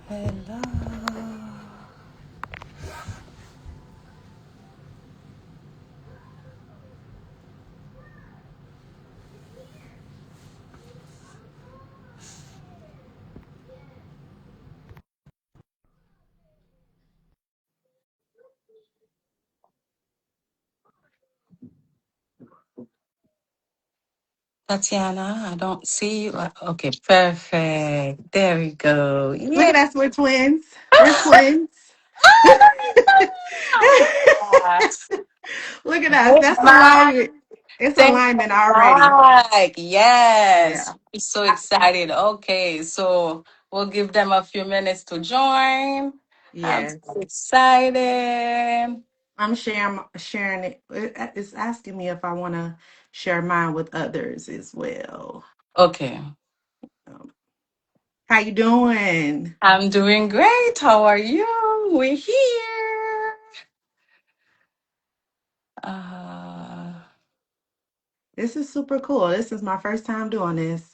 Hello. Tatiana, I don't see you. Okay, perfect. There we go. Look Yeah. at us, we're twins. We're twins. Look at us. It's That's mine. alignment. It's Thank alignment already. God. Yes. Yeah. We're so I- excited. Okay, so we'll give them a few minutes to join. I'm yes. so excited. I'm sharing it. It's asking me if I want to share mine with others as well. Okay. Um, How you doing? I'm doing great. How are you? We're here. Uh, This is super cool. This is my first time doing this.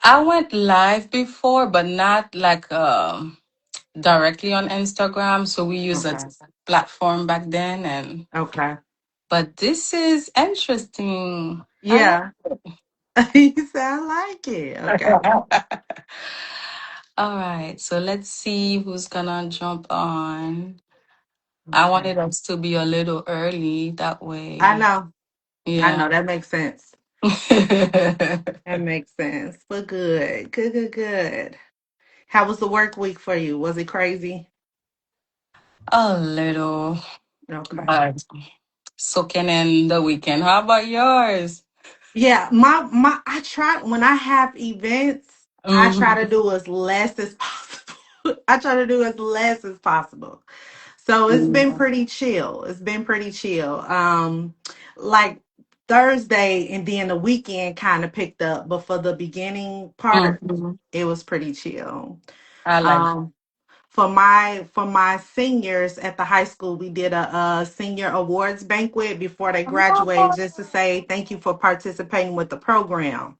I went live before, but not like directly on Instagram. So we use a Okay. platform back then, and Okay. but this is interesting. I like Yeah. You sound like it. Okay. it. All right, so let's see who's gonna jump on. I Okay. wanted us to be a little early that I way. know. I Yeah. know. That makes sense. That makes sense. But good. Good, good, good. How was the work week for you? Was it crazy? A little, Okay. but soaking in the weekend. How about yours? Yeah, my I try when I have events, I try Hmm. to do as less as possible. I try to do as less as possible. So it's been pretty chill. It's been pretty chill. Like Thursday and then the weekend kind of picked up, but for the beginning part, Hmm. it was pretty chill. I like. Um, for my seniors at the high school, we did a senior awards banquet before they graduated, Oh, just to say thank you for participating with the program.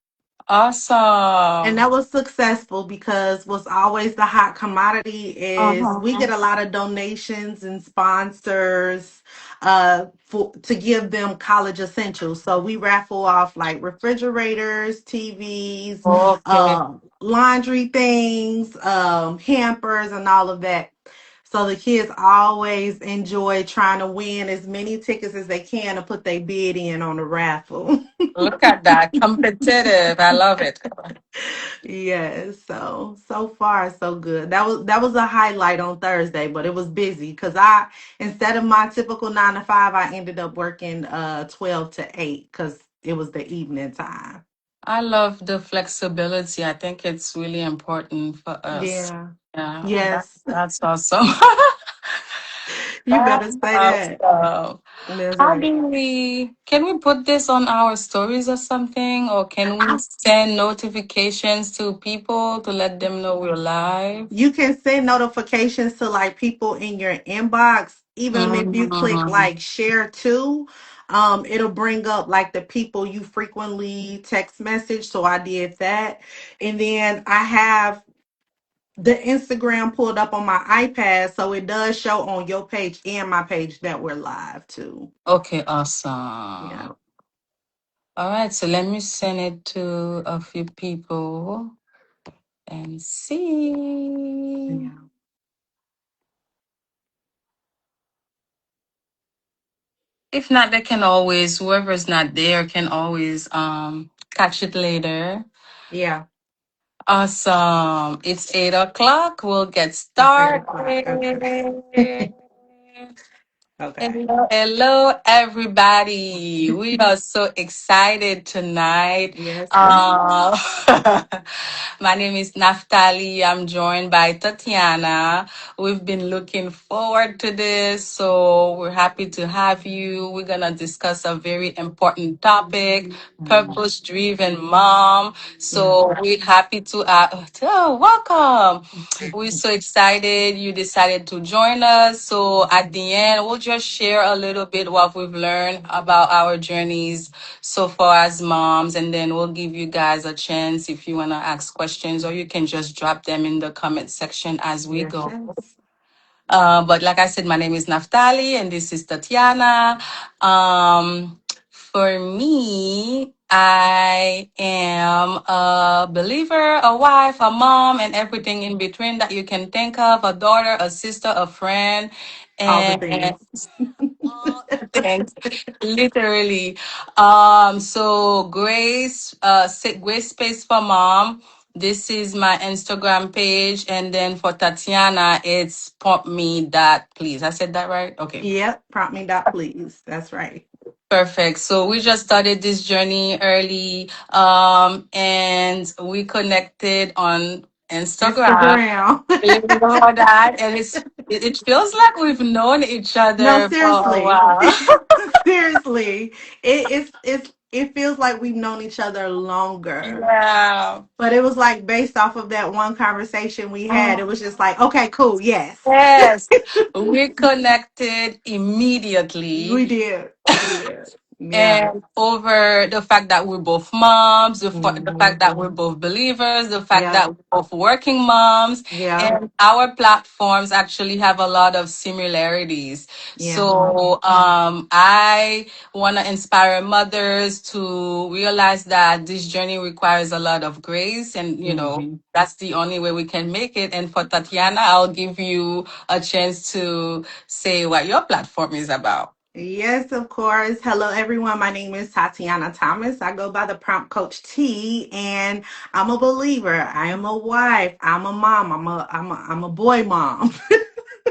And awesome. that was successful because what's always the hot commodity is we Uh-huh. get a lot of donations and sponsors to give them college essentials. So we raffle off like refrigerators, TVs, Okay. laundry things, hampers, and all of that. So the kids always enjoy trying to win as many tickets as they can to put their bid in on the raffle. Look at that. Competitive. I love it. Yes, so far so good. That was a highlight on Thursday, but it was busy because I instead of my typical 9 to 5, I ended up working 12 to 8 because it was the evening time. I love the flexibility. I think it's really important for us. Yeah. Yeah, Yes. that's awesome. You better That's say that. awesome. That's How right. do can we put this on our stories or something? Or can we I send notifications to people to let them know we're live? You can send notifications to like people in your inbox, even if you click Mm, like share to, it'll bring up like the people you frequently text message. So I did that. And then I have the Instagram pulled up on my iPad, so it does show on your page and my page that we're live too. okay, Yeah. awesome. All right, so let me send it to a few people and see. Yeah. If not, they can always, whoever's not there can always catch it later. Yeah. Awesome. It's 8 o'clock. We'll get It's 8 o'clock. Okay. started. Okay. Hello, hello, everybody. We are so excited tonight. Yes, we are. Uh, my name is Naftali. I'm joined by Tatiana. We've been looking forward to this, so we're happy to have you. We're going to discuss a very important topic, Mhm. purpose driven mom. Yeah. So we're happy to, welcome. We're so excited you decided to join us. So at the end, we'll just share a little bit what we've learned about our journeys so far as moms, and then we'll give you guys a chance if you want to ask questions, or you can just drop them in the comment section as we Yes, go. yes. But like I said, my name is Naftali and this is Tatiana. For me, I am a believer, a wife, a mom, and everything in between that you can think of, a daughter, a sister, a friend, All the and things. all the things, literally. So Grace Space for Mom. This is my Instagram page, and then for Tatiana, it's pump me that please. I said that right? Okay. Yep. Prompt me dot please. That's right. Perfect. So we just started this journey early, and we connected on Instagram. Instagram. You know that, and it feels like we've known each No, other for a seriously. while. Seriously. It feels like we've known each other longer. Yeah. But it was like based off of that one conversation we had, it Mm. was just like, okay, cool, yes. Yes, we connected immediately. We did. We did. Yeah. And over the fact that we're both moms, the Hmm. fact that we're both believers, the fact Yep. that we're both working moms, Yeah. and our platforms actually have a lot of similarities. Yeah. So I want to inspire mothers to realize that this journey requires a lot of grace, and Hmm. that's the only way we can make it. And for Tatiana, I'll give you a chance to say what your platform is about. Yes, of course. Hello, everyone. My name is Tatiana Thomas. I go by the Prompt Coach T, and I'm a believer. I am a wife. I'm a mom. I'm a boy mom.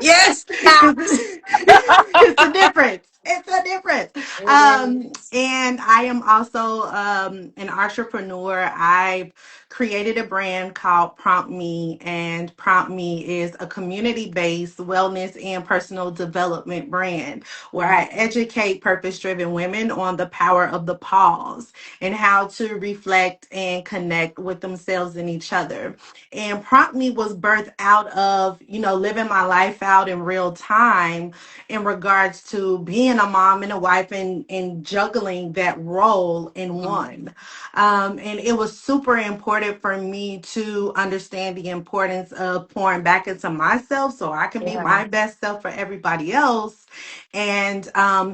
Yes. It's a difference. It's a difference. It is. And I am also an entrepreneur. I've created a brand called Prompt Me, and Prompt Me is a community-based wellness and personal development brand where I educate purpose-driven women on the power of the pause and how to reflect and connect with themselves and each other. And Prompt Me was birthed out of, living my life out in real time in regards to being a mom and a wife and juggling that role in one. And it was super important for me to understand the importance of pouring back into myself so I can be Yeah. my best self for everybody else, and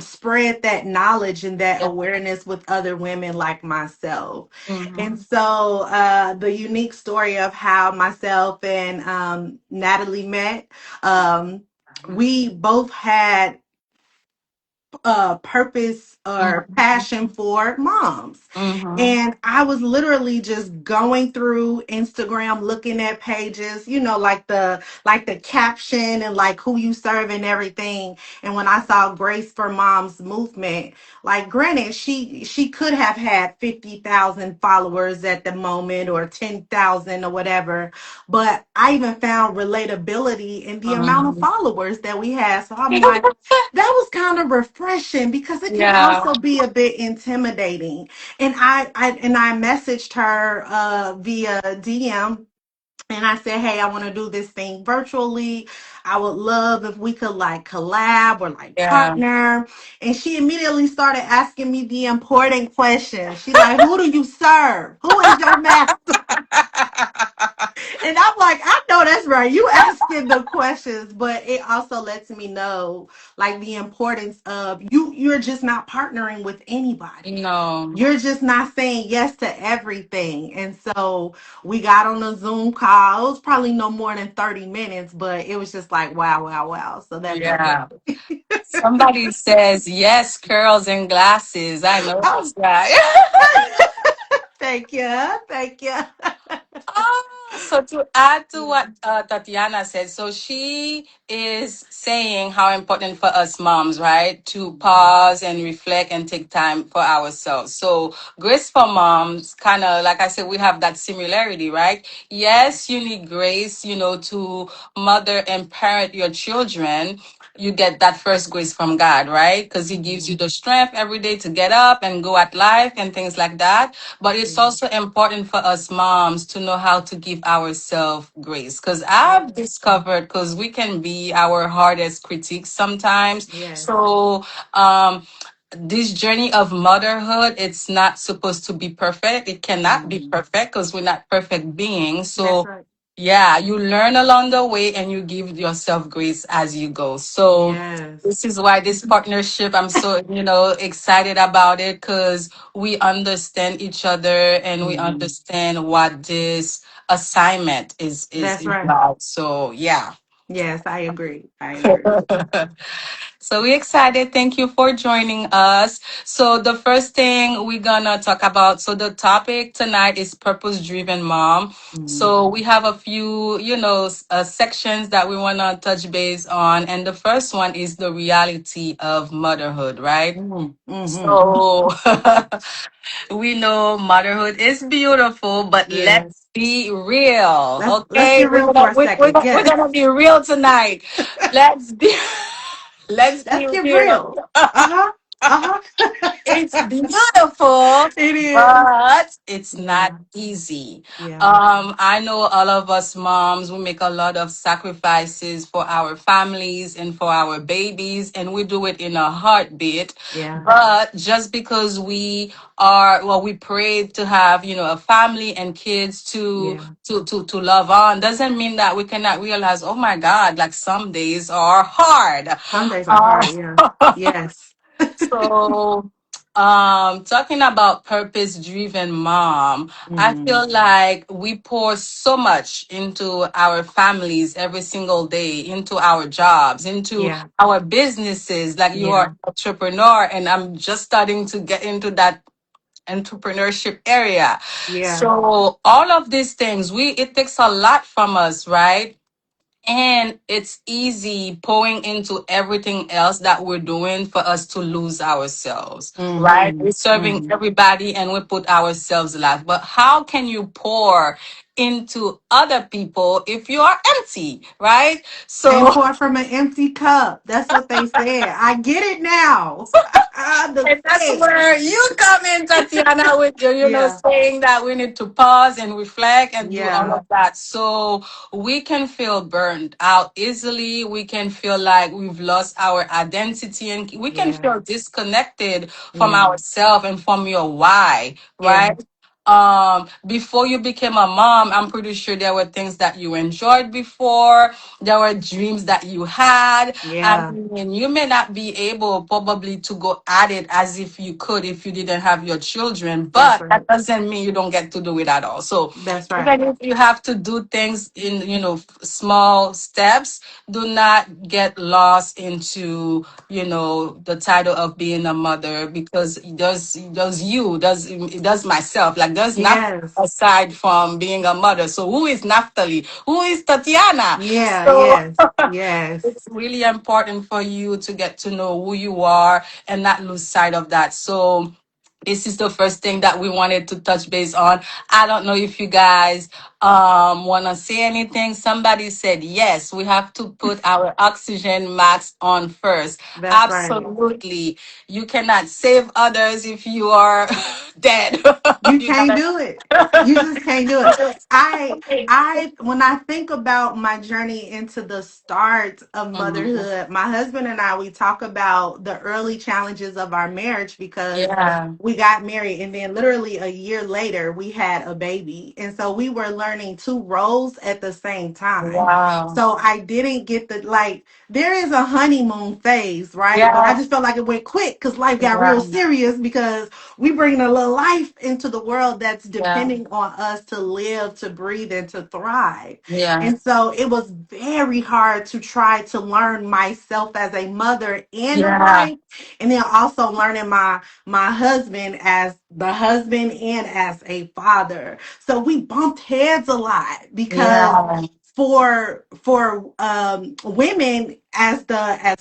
spread that knowledge and that Yeah. awareness with other women like myself. And Mm-hmm. so the unique story of how myself and Natalie met, we both had purpose or passion for moms. Mm-hmm. And I was literally just going through Instagram looking at pages, like the caption and like who you serve and everything. And when I saw Grace for Moms movement, like granted she could have had 50,000 followers at the moment or 10,000 or whatever, but I even found relatability in the amount of Mm-hmm. followers that we had. So I'm like, that was kind of refreshing because it can Yeah. also be a bit intimidating. And I messaged her via DM, and I said, hey, I want to do this thing virtually. I would love if we could like collab or like Yeah. partner. And she immediately started asking me the important questions. She like, who do you serve? Who is your master? And I'm like, I know that's right. You asking the questions, but it also lets me know like the importance of you're just not partnering with anybody. No. You're just not saying yes to everything. And so we got on a Zoom call. It was probably no more than 30 minutes, but it was just like wow, wow, wow. So that's okay. Yeah. Somebody says yes, curls and glasses. I know Oh, that's right. thank you. Thank you. So to add to what Tatiana said, so she is saying how important for us moms, right, to pause and reflect and take time for ourselves. So grace for moms, kind of like I said, we have that similarity, right? Yes, you need grace, to mother and parent your children, you get that first grace from God, right? Because He gives you Mhm. the strength every day to get up and go at life and things like that. But it's Yeah. also important for us moms to know how to give ourselves grace. Because Yeah. I've discovered, because we can be our hardest critics sometimes. Yes. So, this journey of motherhood, it's not supposed to be perfect. It cannot be Mhm. perfect because we're not perfect beings. That's So right. yeah, you learn along the way and you give yourself grace as you go. So Yes. this is why this partnership, I'm so, excited about it, because we understand each other and we Mhm. understand what this assignment is That's right. about. So yeah. Yes, I agree. I agree. So we're excited. Thank you for joining us. So the first thing we're gonna talk about, so the topic tonight is purpose driven mom. Mhm. So we have a few, sections that we wanna touch base on, and the first one is the reality of motherhood, right? Mhm. Mhm. So we know motherhood is beautiful, but Yes. let's be real, Let's okay? get We're real for gonna a we, we're second. gonna, we're Yes. gonna be real tonight. Let's be let's Let's be get real. real. Uh-huh. It's Uh-huh. beautiful, It is. but it's not Yeah. easy. Yeah. I know all of us moms, we make a lot of sacrifices for our families and for our babies, and we do it in a heartbeat. Yeah. But just because we pray to have, a family and kids Yeah. to love on, doesn't mean that we cannot realize, oh my God, like some days are hard. Some days are hard. Yeah. Uh, Yes. So, talking about purpose driven mom, I Mhm. feel like we pour so much into our families every single day, into our jobs, into Yeah. our businesses. Like you are Yeah. an entrepreneur, and I'm just starting to get into that entrepreneurship area. Yeah. So all of these things, it takes a lot from us, right? And it's easy pouring into everything else that we're doing for us to lose ourselves, right? We're Mhm. serving Mhm. everybody and we put ourselves last. But how can you pour into other people if you are empty, right? Can't So pour from an empty cup. That's what they said. I get it now. I and that's understand. where you come in, Tatiana, with your, Yeah. saying that we need to pause and reflect and do all Yeah. of that. So we can feel burned out easily. We can feel like we've lost our identity and we can Yeah. feel disconnected from Yeah. ourselves and from your why, Yeah. right? Before you became a mom, I'm pretty sure there were things that you enjoyed before. There were dreams that you had. I Yeah. mean, you may not be able probably to go at it as if you could if you didn't have your children, That's but right. that doesn't mean you don't get to do it at all. So That's right. even if you have to do things in, small steps, do not get lost into, the title of being a mother, because it does myself, like there's not Yes. aside from being a mother. So who is Naphtali? Who is Tatiana? Yeah. So Yes. Yes. it's really important for you to get to know who you are and not lose sight of that. So this is the first thing that we wanted to touch base on. I don't know if you guys want to say anything. Somebody said yes, we have to put our oxygen mask on first. That's right. Absolutely. You cannot save others if you are dead. You You can't gotta do it. You just can't do it. When I think about my journey into the start of Mhm. motherhood, my husband and I, we talk about the early challenges of our marriage because Yeah. we got married and then literally a year later we had a baby. And so we were learning two roles at the same time. Wow. So I didn't get the like there is a honeymoon phase, right? But I Yeah. just felt like it went quick because life got Yeah. real serious because we bringing a little life into the world that's Yeah. depending on us to live, to breathe, and to thrive. Yeah. And so it was very hard to try to learn myself as a mother and a Yeah. wife, and then also learning my husband as the husband and as a father. So we bumped heads a lot because Yeah. for women, as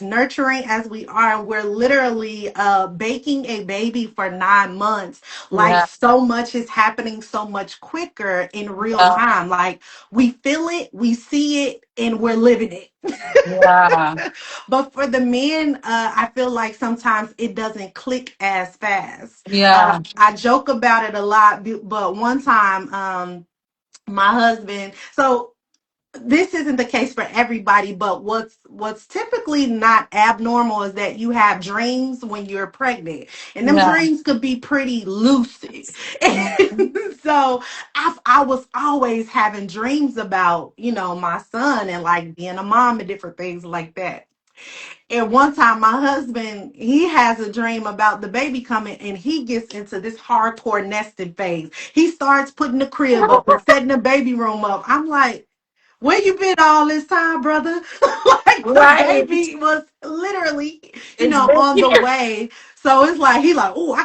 nurturing as we are, we're literally baking a baby for 9 months. Like, Yeah. so much is happening so much quicker in real Yeah. time. Like, we feel it, we see it, and we're living Yeah. it. But for the men, I feel like sometimes it doesn't click as fast. Yeah. I joke about it a lot, but one time, my husband, so this isn't the case for everybody, but what's typically not abnormal is that you have dreams when you're pregnant, and them Yeah. dreams could be pretty lucid. Mhm. And so I was always having dreams about, my son, and like being a mom and different things like that. And one time, my husband, he has a dream about the baby coming, and he gets into this hardcore nesting phase. He starts putting the crib up and setting the baby room up. I'm like, where you been all this time, brother? Like, the Right. baby was literally, It's been on the here. way. So it's like he like, oh,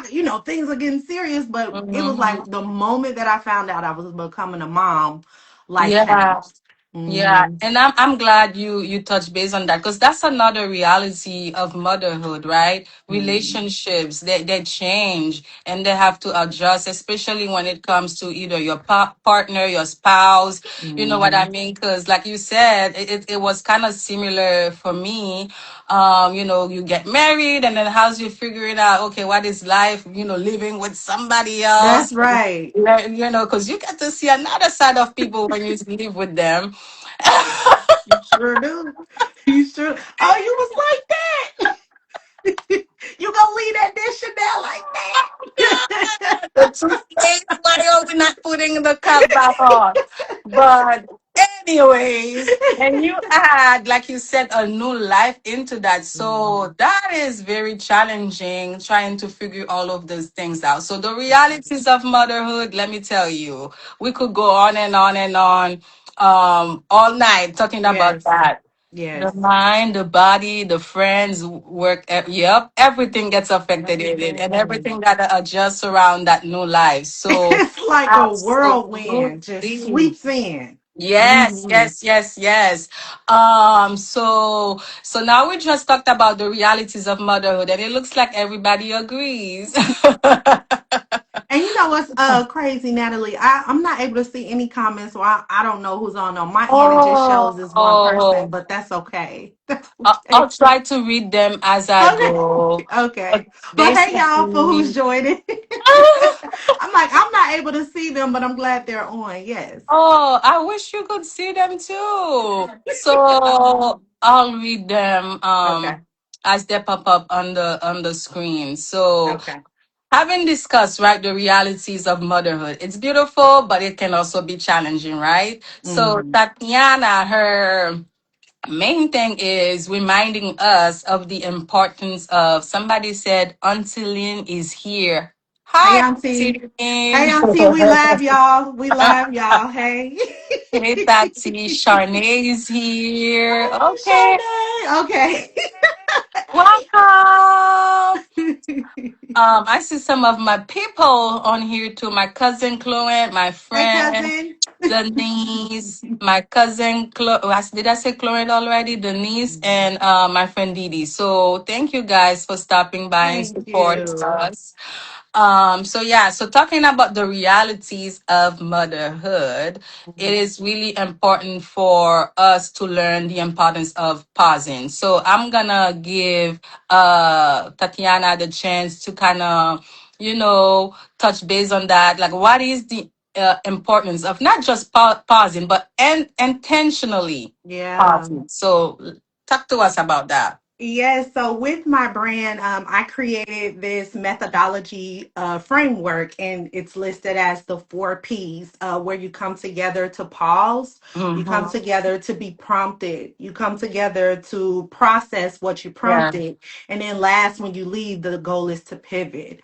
things are getting serious. But it was like Mhm. the moment that I found out I was becoming a mom, life Yeah. changed. Yeah, Hmm. and I'm glad you touched base on that, because that's another reality of motherhood, right? Hmm. Relationships, they change and they have to adjust, especially when it comes to either your partner, your spouse. You know what I Hmm. mean? Because like you said, it was kind of similar for me. You get married, and then how's you figuring out, okay, what is life? Living with somebody That's else. right. Because you get to see another side of people when you live with them. You sure do. You sure. Oh, you was like that. You gonna leave that dish in there like that? The toothpaste, why are we not putting the cap back on? But anyways, and you add, like you said, a new life into that. So Mhm. that is very challenging, trying to figure all of those things out. So the realities of motherhood, let me tell you, we could go on and on and on all night talking about Yes. that. The Yes. mind, the body, the friends work. Yep, everything gets affected in it, and Everything. everything got to adjust around that new life. So, It's like a whirlwind just absolutely. sweeps in. Yes, Hmm. yes, yes, yes. So now we just talked about the realities of motherhood, and it looks like everybody agrees. And you know what's crazy, Natalie? I'm not able to see any comments, so I don't know who's on my end. It just shows this one person, Oh, but that's okay. That's I'll okay. try to read them as I Okay. go. But Okay. But hey, y'all, for who's basically, joining. I'm like, I'm not able to see them, but I'm glad they're on. Yes. oh, I wish you could see them too. So I'll read them Okay. as they pop up on the screen. So Okay. having discussed, right, the realities of motherhood, it's beautiful, but it can also be challenging, right? So Hmm. Tatiana, her main thing is reminding us of the importance of, somebody said, Auntie is here. Hey, Hi, Auntie. Auntie. Hey, Auntie. We live, y'all. We live, y'all. Hey. Hey, Tati. Charnay is here. Okay. Hey, Sade. Okay. Welcome. I see some of my people on here too. My cousin Chloe, my Hey, friend cousin. Denise, my cousin Chloe. Did I say Chloe already? Denise and my friend Didi. So thank you guys for stopping by and Thank support you. us. So yeah, so talking about the realities of motherhood, it is really important for us to learn the importance of pausing. So I'm gonna give Tatiana the chance to kind of, touch base on that. Like, what is the importance of not just pausing, but intentionally Yeah. pausing? So talk to us about that. Yes, so with my brand, I created this methodology framework, and it's listed as the 4 Ps, where you come together to pause, you come Mm-hmm. together to be prompted, you come together to process what you Yeah. prompted, and then last, when you leave, the goal is to pivot.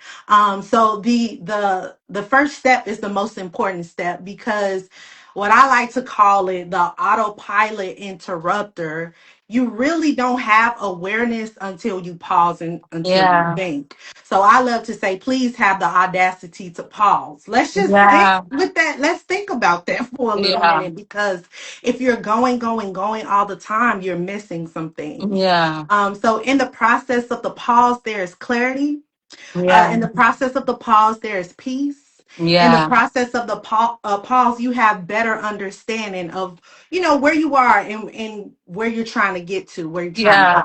So the first step is the most important step, because what I like to call it the autopilot interrupter. you really don't have awareness until you pause and until you Yeah. think. So I love to say, please have the audacity to pause. Let's just think Yeah. with that. Let's think about that for a little Yeah. minute, because if you're going all the time, you're missing some things. Yeah. So in the process of the pause, there is clarity. Yeah. In the process of the pause, there is peace. In the Yeah. process of the pause, you have better understanding of, where you are, and where you're trying to get to, where you're trying to Yeah.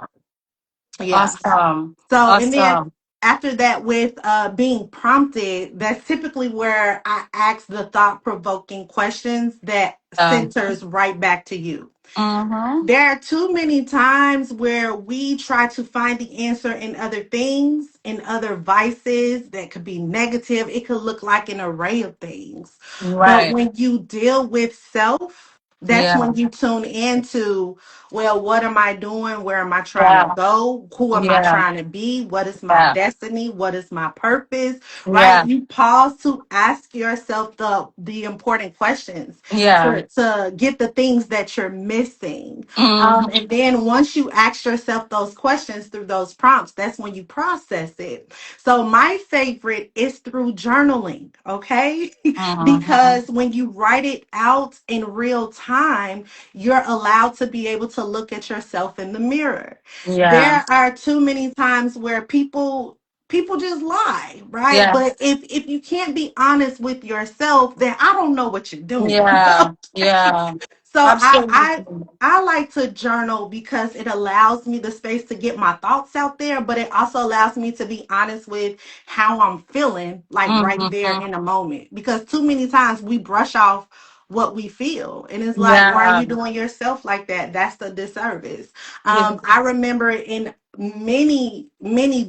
go. Yeah. Awesome. So, and then Awesome. after that, with being prompted, that's typically where I ask the thought provoking questions that Yeah. centers right back to you. Mm-hmm. There are too many times where we try to find the answer in other things, in other vices that could be negative. It could look like an array of things. But Right. when you deal with self, that's Yeah. when you tune into, well, what am I doing? Where am I trying to Yeah. go? Who am I Yeah. trying to be? What is my Yeah. destiny? What is my purpose? Right? Yeah. You pause to ask yourself the important questions Yeah. to get the things that you're missing. Mm-hmm. And then once you ask yourself those questions through those prompts, that's when you process it. So my favorite is through journaling, okay? Mm-hmm. Because when you write it out in real time, you're allowed to be able to look at yourself in the mirror. Yeah. There are too many times where people just lie, right? Yeah. But if you can't be honest with yourself, then I don't know what you're doing. Yeah. Yeah. So Absolutely. I like to journal because it allows me the space to get my thoughts out there, but it also allows me to be honest with how I'm feeling, like right there Mm-hmm. in a moment. Because too many times we brush off what we feel, and it's like, why are Yeah. you doing yourself like that? That's the disservice. Yeah. I remember in many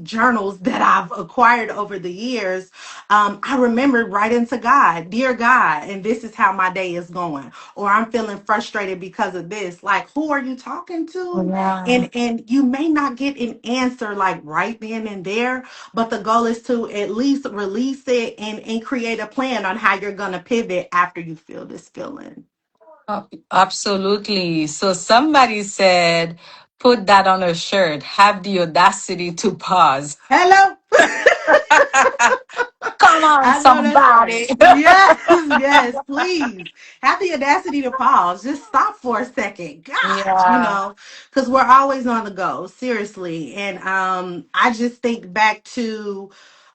journals that I've acquired over the years, I remember writing to God, dear God, and this is how my day is going, or I'm feeling frustrated because of this. Like, who are you talking to? Yeah. And you may not get an answer like right then and there, but the goal is to at least release it and create a plan on how you're gonna pivot after you feel this feeling. Absolutely. So somebody said, put that on a shirt. Have the audacity to pause. Hello. Come on, I know that's right. somebody. Yes, yes, please. Have the audacity to pause. Just stop for a second. Gosh, Yeah. because we're always on the go, seriously. And I just think back to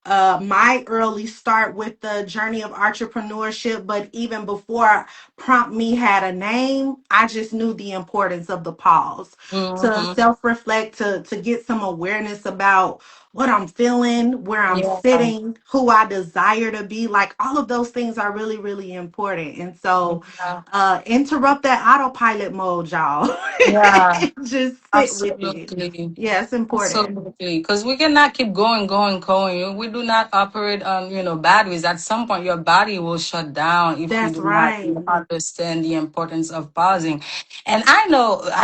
my early start with the journey of entrepreneurship, but even before Prompt Me had a name, I just knew the importance of the pause to Hmm. self-reflect, to get some awareness about what I'm feeling, where I'm Yeah. sitting, who I desire to be. Like all of those things are really, really important. And so Yeah. interrupt that autopilot mode, y'all. Yeah. Just sit with it. Absolutely. Yeah, it's important. Absolutely. Because we cannot keep going, going, going. We do not operate on, batteries. At some point, your body will shut down if you That's do not right. understand the importance of pausing. And I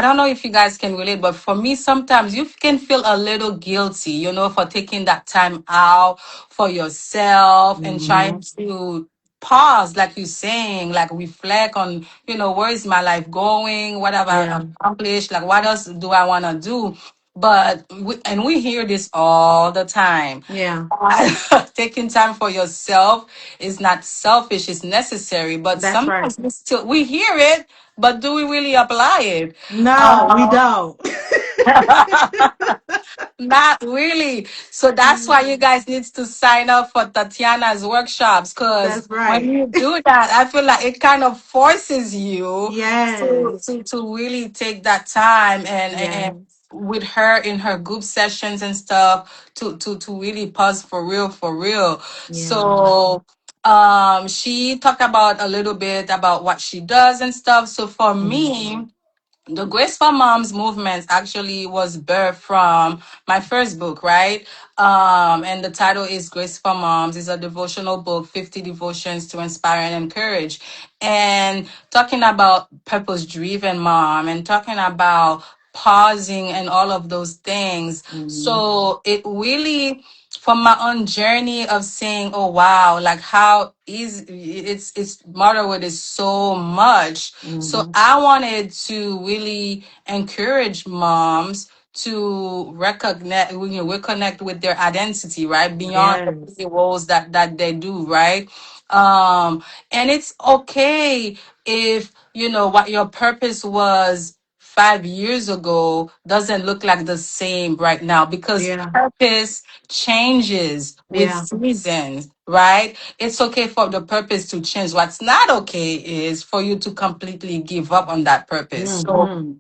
don't know if you guys can relate, but for me, sometimes you can feel a little guilty, for taking that time out for yourself and trying Hmm. to pause, like you're saying, like reflect on, where is my life going? What have I Yeah. accomplished? Like, what else do I want to do? But we hear this all the time. Yeah. Taking time for yourself is not selfish; it's necessary. But That's right. sometimes we hear it, but do we really apply it? No, we Uh, don't. Not really. So that's why you guys need to sign up for Tatiana's workshops, because That's when right. you do that, I feel like it kind of forces you to Yes. really take that time and Yes. with her in her group sessions and stuff to really pause for real, for real. Yeah. So she talked about a little bit about what she does and stuff. So for Mhm. me, the Grace for Moms movement actually was birthed from my first book, right? And the title is Grace for Moms. It's a devotional book, 50 devotions to inspire and encourage. And talking about purpose driven mom and talking about pausing and all of those things. Mhm. So it really from my own journey of saying, oh wow, like how easy it's motherhood is so much. So Hmm. I wanted to really encourage moms to recognize, reconnect with their identity, right? Beyond Yes. the roles that they do, right? And it's okay if what your purpose was 5 years ago doesn't look like the same right now, because Yeah. purpose changes with Yeah. seasons, right? It's okay for the purpose to change. What's not okay is for you to completely give up on that purpose. So Hmm.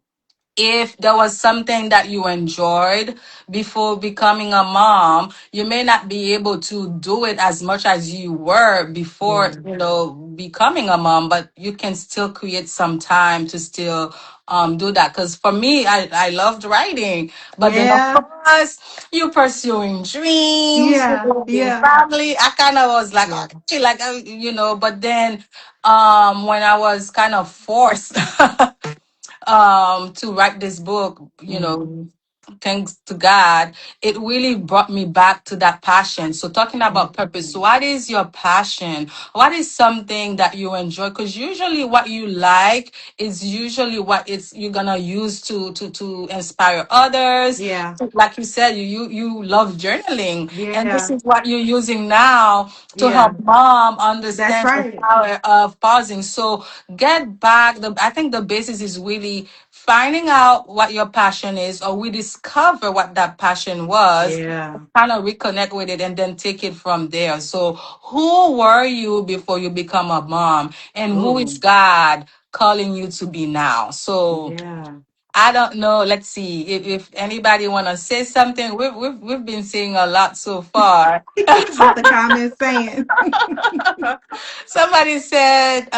if there was something that you enjoyed before becoming a mom, you may not be able to do it as much as you were before, Yeah. becoming a mom, but you can still create some time to still do that. Because for me, I loved writing, but then of Yeah. course, you pursuing dreams, you Yeah. building Yeah. family. I kind of was like, Yeah. okay, like, but then when I was kind of forced to write this book, Hmm. thanks to God, it really brought me back to that passion. So talking about purpose, so what is your passion? What is something that you enjoy? Because usually what you like is usually what it's you're gonna use to inspire others. Yeah. Like you said, you love journaling, and this Yeah. is what you're using now to Yeah. help mom That's understand the right. power of pausing. So get back. I think the basis is really finding out what your passion is, or we discover what that passion was, Yeah. kind of reconnect with it, and then take it from there. So who were you before you become a mom, and who is Oh. God calling you to be now? So Yeah. I don't know. Let's see if anybody want to say something. We've been saying a lot so far. What the comments saying? Somebody said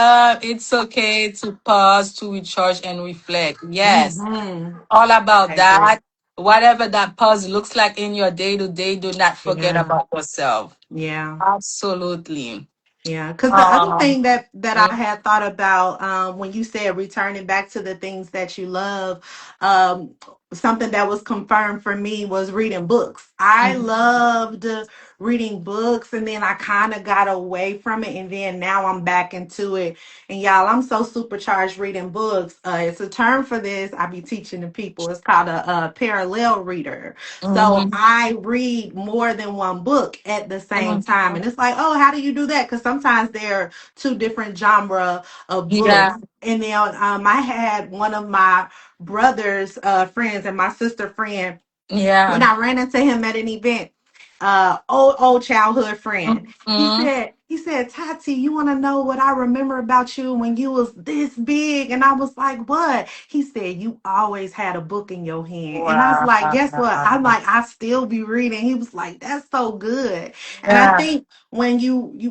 it's okay to pause, to recharge and reflect. Yes, Hmm. all I about agree. that. Whatever that pause looks like in your day to day, do not forget Yeah. about yourself. Yeah. Absolutely. Yeah, because the other Um, thing that I mm, had thought about when you said returning back to the things that you love, something that was confirmed for me was reading books. I mm, loved reading books, and then I kind of got away from it, and then now I'm back into it. And y'all, I'm so supercharged reading books. It's a term for this. I be teaching the people. It's called a parallel reader. So mhm, I read more than one book at the same mhm. time. And it's like, oh, how do you do that? Because sometimes there are two different genre of Yeah, books. And then I had one of my brother's friends and my sister friend when yeah. I ran into him at an event, old childhood friend. Mhm. He said, Tati, you want to know what I remember about you when you was this big? And I was like, what? He said, you always had a book in your hand. And I was like, guess what? I'm Wow. like, I still be reading. He was like, that's so good. And I Yeah. think when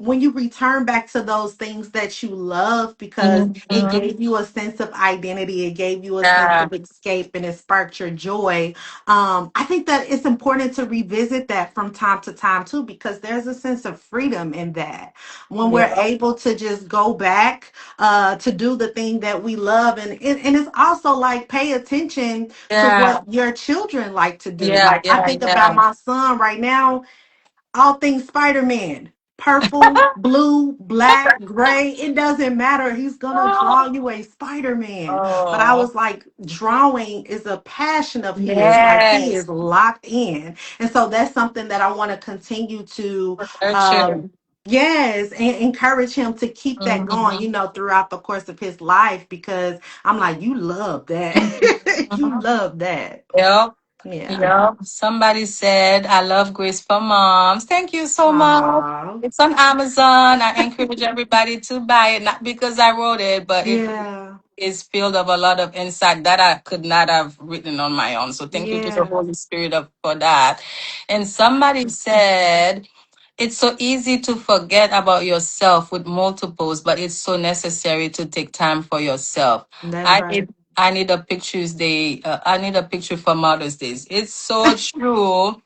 when you return back to those things that you love because it Mhm. gave you a sense of identity, it gave you a sense Yeah. of escape, and it sparked your joy. I think that it's important to revisit that from time to time too, because there's a sense of freedom in that when we're Yeah. able to just go back to do the thing that we love. And it's also like pay attention to Yeah. what your children like to do. Yeah. Like I Yeah. think about Yeah. my son right now, all things Spider-Man. Purple, blue, black, gray, it doesn't matter. He's gonna draw you a Spider-Man. But I Oh, was like, drawing is a passion of his. Like he yes. is locked in. And so that's something that I want to continue to Nurture. um yes, and encourage him to keep that going, Mhm. throughout the course of his life because I'm like, you love that. You Mhm. love that. Yep. Yeah. Yep. Somebody said, I love Grace for Moms. Thank you so much. Aw. It's on Amazon. I encourage everybody to buy it, not because I wrote it, but it Yeah. is filled of a lot of insight that I could not have written on my own. So thank you to the Yeah. Holy Spirit for that. And somebody said, it's so easy to forget about yourself with multiples, but it's so necessary to take time for yourself. That's I right. need I need a pictures day. I need a picture for Mother's Days. It's so true.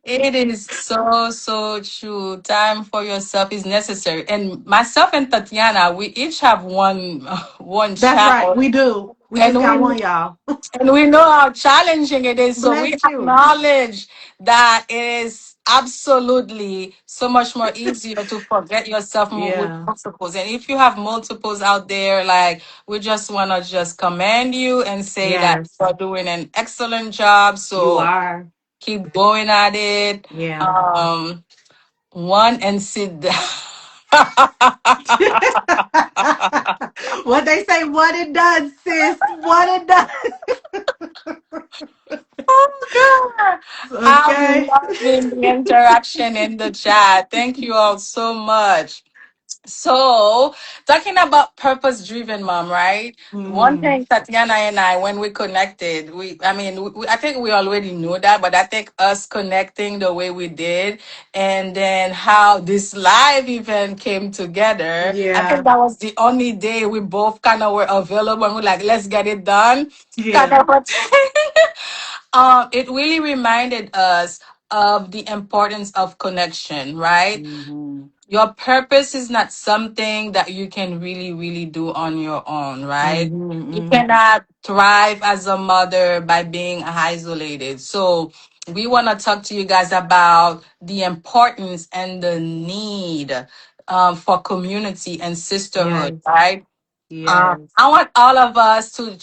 It is so true. Time for yourself is necessary. And myself and Tatiana, we each have one one That's right. child. We do. We just and got we one, y'all. and we know how challenging it is. So we Bless you. acknowledge that it is absolutely so much more easier to forget yourself with Yeah. multiples. And if you have multiples out there, like we just want to just commend you and say that Yes. you're doing an excellent job. You So are. keep going at it. Yeah. Um, one and sit down. What they say, what it does, sis. What it does. Oh God. I've been Okay. loving the interaction in the chat. Thank you all so much. So, talking about purpose driven mom, right? One Mm-hmm. thing Tatiana and I, when we connected, I think we already knew that, but I think us connecting the way we did, and then how this live event came together, I think Yeah. that was the only day we both kind of were available and we're like, let's get it done. Kind Yeah. of a it really reminded us of the importance of connection, right? Mm-hmm. Your purpose is not something that you can really do on your own, right? You Mm-hmm. cannot thrive as a mother by being isolated. So we want to talk to you guys about the importance and the need for community and sisterhood, Yes. right? Yes. I want all of us to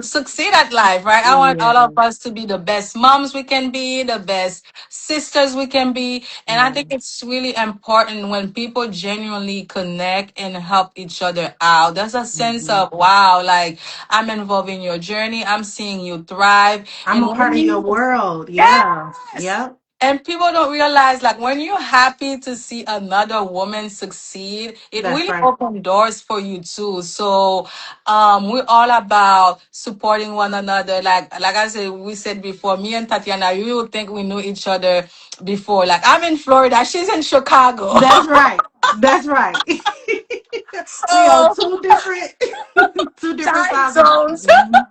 succeed at life, right? I want all Yeah. of us to be the best moms we can be, the best sisters we can be. And I Yeah. think it's really important when people genuinely connect and help each other out. There's a sense Mm-hmm. of, wow, like I'm involved in your journey, I'm seeing you thrive. I'm And a part when of your you, world. Yeah. yes. Yep. And people don't realize, like, when you're happy to see another woman succeed, it That's really right. opens doors for you too. So, we're all about supporting one another. Like I said, we said before, me and Tatiana, you would think we knew each other before. Like, I'm in Florida, she's in Chicago. That's right. That's right. We are So, two different two different time sides of zones. Mhm.